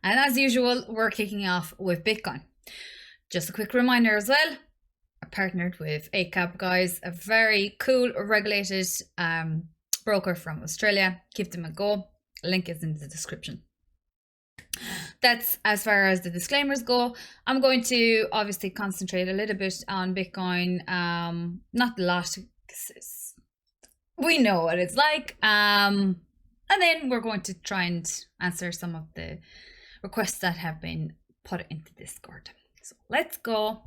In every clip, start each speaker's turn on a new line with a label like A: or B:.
A: And as usual, we're kicking off with Bitcoin. Just a quick reminder as well, I partnered with Eightcap, guys, a very cool regulated broker from Australia. Give them a go. Link is in the description. That's as far as the disclaimers go. I'm going to obviously concentrate a little bit on Bitcoin. Not a lot, because we know what it's like. And then we're going to try and answer some of the requests that have been put into Discord. So let's go.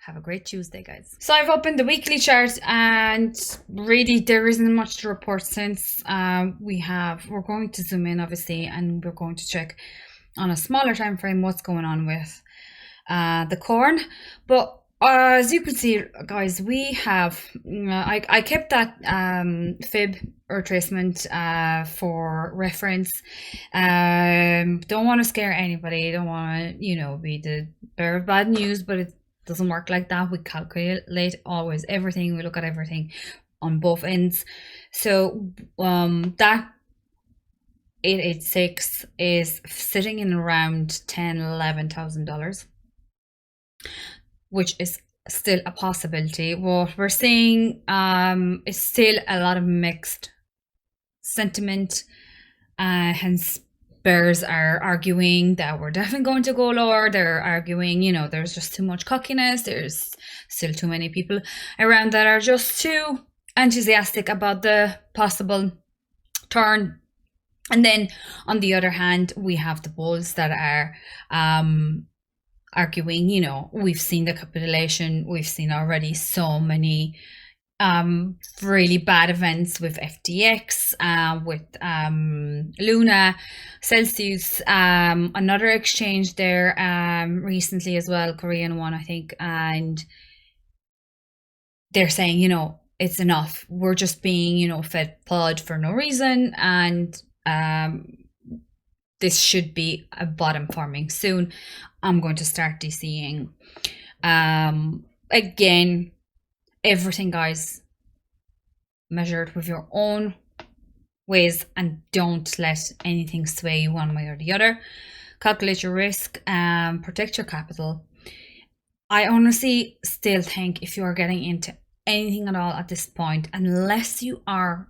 A: Have a great Tuesday, guys. So I've opened the weekly chart, and really there isn't much to report since we're going to zoom in obviously, and we're going to check on a smaller time frame what's going on with the corn. But as you can see, guys, we have I kept that fib retracement for reference. Don't want to scare anybody, don't want to be the bearer of bad news, but it doesn't work like that. We calculate always everything, we look at everything on both ends. So that 886 is sitting in around $10,000-11,000, which is still a possibility. What we're seeing is still a lot of mixed sentiment, hence bears are arguing that we're definitely going to go lower. They're arguing, there's just too much cockiness. There's still too many people around that are just too enthusiastic about the possible turn. And then on the other hand, we have the bulls that are arguing, we've seen the capitulation, we've seen already so many really bad events with FTX, with Luna, Celsius, another exchange there recently as well, Korean one I think, and they're saying, it's enough. We're just being, fed pod for no reason, and this should be a bottom forming soon. I'm going to start DCing. Again, everything, guys, measured with your own ways, and don't let anything sway you one way or the other. Calculate your risk, protect your capital. I honestly still think if you are getting into anything at all at this point, unless you are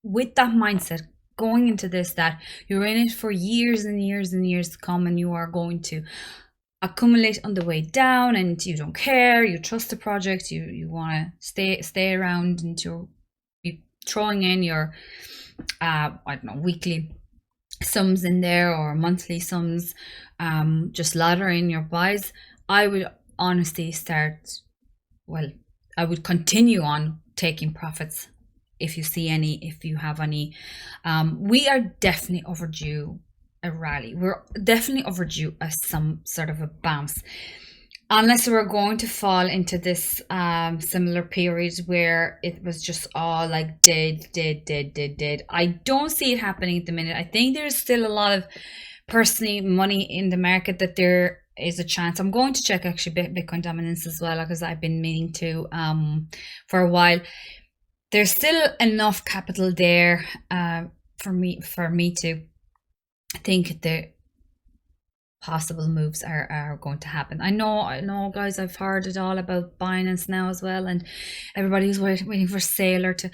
A: with that mindset going into this, that you're in it for years and years and years to come, and you are going to accumulate on the way down, and you don't care, you trust the project, you want to stay around, and you're throwing in your I don't know, weekly sums in there or monthly sums, just laddering your buys, I would honestly I would continue on taking profits if you have any. We are definitely overdue a rally. We're definitely overdue some sort of a bounce, unless we're going to fall into this similar period where it was just all like dead. I don't see it happening at the minute. I think there's still a lot of personally money in the market, that there is a chance. I'm going to check actually Bitcoin dominance as well, because I've been meaning to for a while. There's still enough capital there for me to think the possible moves are going to happen. I know, guys, I've heard it all about Binance now as well, and everybody's waiting for Sailor to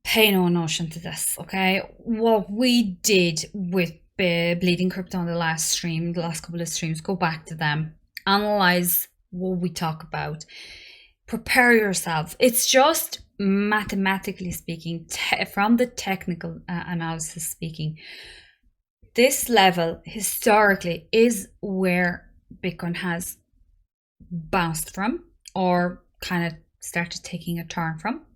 A: pay no notion to this. Okay, what we did with Bleeding Crypto on the last couple of streams, go back to them, analyze what we talk about, prepare yourself. It's just mathematically speaking, from the technical analysis speaking, this level historically is where Bitcoin has bounced from, or kind of started taking a turn from.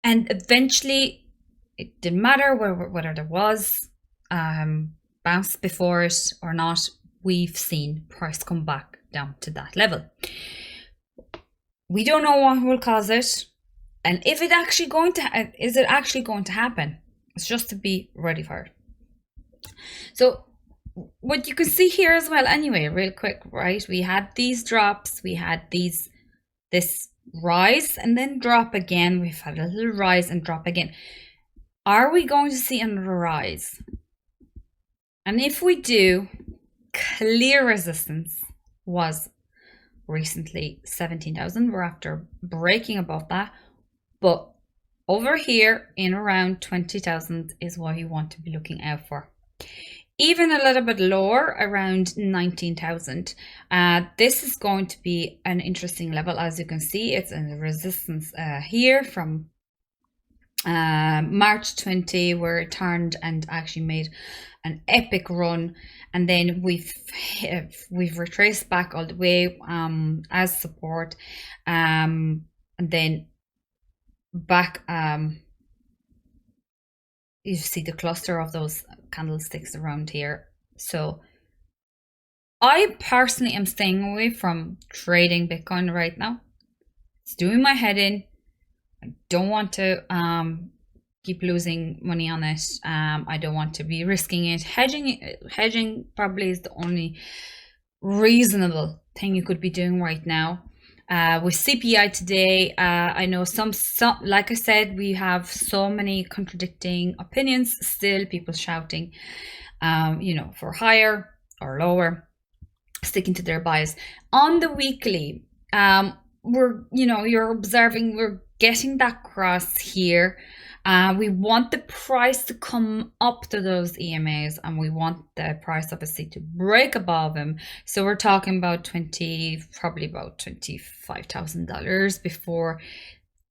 A: And eventually, it didn't matter whether there was bounce before it or not, we've seen price come back down to that level. We don't know what will cause it, and if it actually is it actually going to happen. It's just to be ready for it. So what you can see here as well, anyway, real quick, right? We had these drops, we had this rise and then drop again. We've had a little rise and drop again. Are we going to see another rise? And if we do, clear resistance was recently 17,000. We're after breaking above that, but over here in around 20,000 is what you want to be looking out for. Even a little bit lower, around 19,000. This is going to be an interesting level. As you can see, it's in the resistance here from March 20, where it turned and actually made an epic run, and then we've retraced back all the way as support, and then back. You see the cluster of those candlesticks around here. So I personally am staying away from trading Bitcoin right now. It's doing my head in. I don't want to keep losing money on it. I don't want to be risking it. Hedging probably is the only reasonable thing you could be doing right now. With CPI today, I know some, like I said, we have so many contradicting opinions. Still, people shouting, for higher or lower, sticking to their bias. On the weekly, you're observing, we're getting that cross here. We want the price to come up to those EMAs, and we want the price obviously to break above them. So we're talking about probably about $25,000 before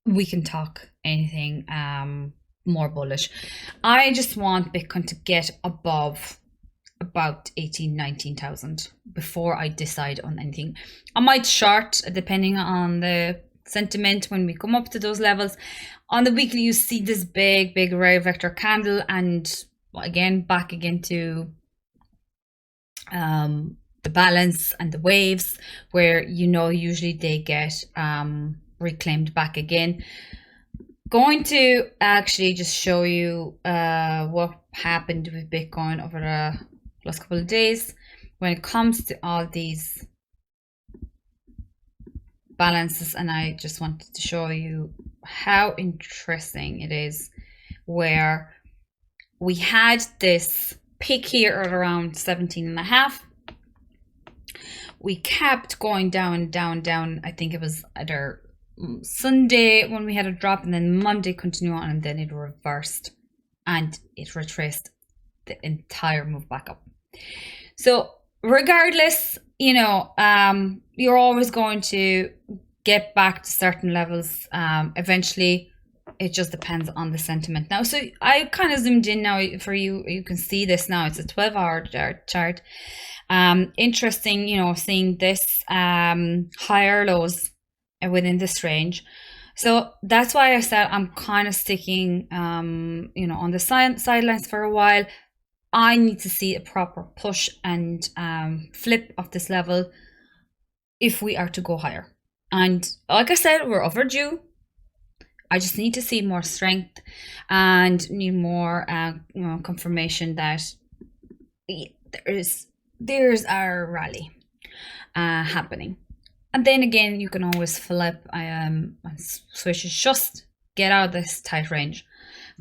A: we can talk anything more bullish. I just want Bitcoin to get above about 19,000 before I decide on anything. I might short depending on the sentiment when we come up to those levels. On the weekly, you see this big red vector candle, and again back again to the balance and the waves, where usually they get reclaimed back again. Going to actually just show you what happened with Bitcoin over the last couple of days when it comes to all these balances, and I just wanted to show you how interesting it is, where we had this peak here at around 17.5. We kept going down. I think it was either Sunday when we had a drop, and then Monday continued on, and then it reversed and it retraced the entire move back up. So regardless, you're always going to get back to certain levels eventually. It just depends on the sentiment. Now, so I kind of zoomed in now for you. You can see this now. It's a 12-hour chart. Interesting, seeing this higher lows within this range. So that's why I said I'm kind of sticking, on the sidelines for a while. I need to see a proper push and flip of this level if we are to go higher. And like I said, we're overdue. I just need to see more strength and need more confirmation that there's our rally happening. And then again, you can always flip switches, just get out of this tight range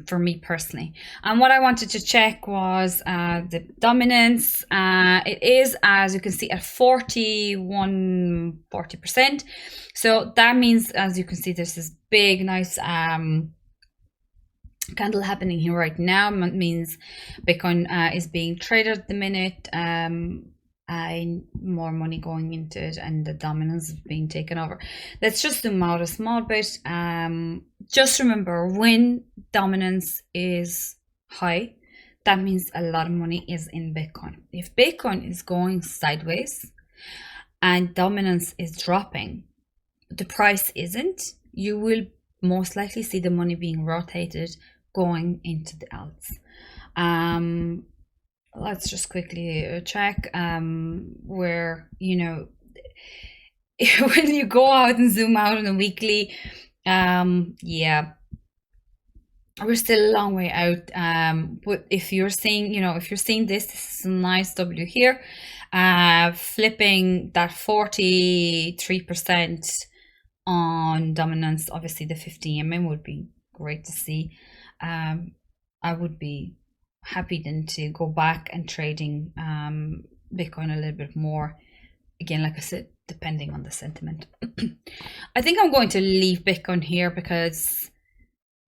A: for me personally. And what I wanted to check was the dominance. It is, as you can see, at 40%. So that means, as you can see, there's this big, nice candle happening here right now. It means Bitcoin is being traded at the minute. More money going into it, and the dominance is being taken over. Let's just zoom out a small bit. Just remember, when dominance is high, that means a lot of money is in Bitcoin. If Bitcoin is going sideways and dominance is dropping, the price isn't, you will most likely see the money being rotated going into the alts. Let's just quickly check where, when you go out and zoom out on a weekly, yeah, we're still a long way out. But if you're seeing, this is a nice W here, flipping that 43% on dominance. Obviously the 50 EMA would be great to see. I would be happy then to go back and trading Bitcoin a little bit more. Again, like I said, depending on the sentiment. I think I'm going to leave Bitcoin here because,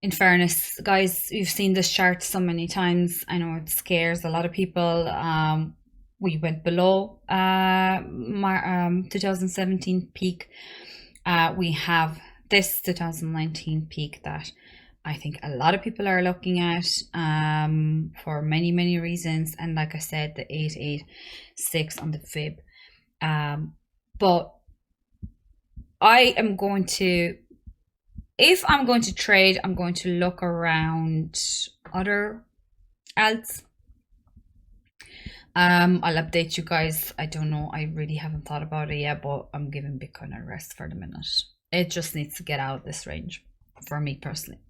A: in fairness, guys, you've seen this chart so many times. I know it scares a lot of people. We went below 2017 peak. We have this 2019 peak that I think a lot of people are looking at for many reasons. And like I said, the 886 on the fib. But I am going to, if I'm going to trade, I'm going to look around other alts. I'll update you guys. I don't know. I really haven't thought about it yet, but I'm giving Bitcoin a rest for the minute. It just needs to get out of this range for me personally.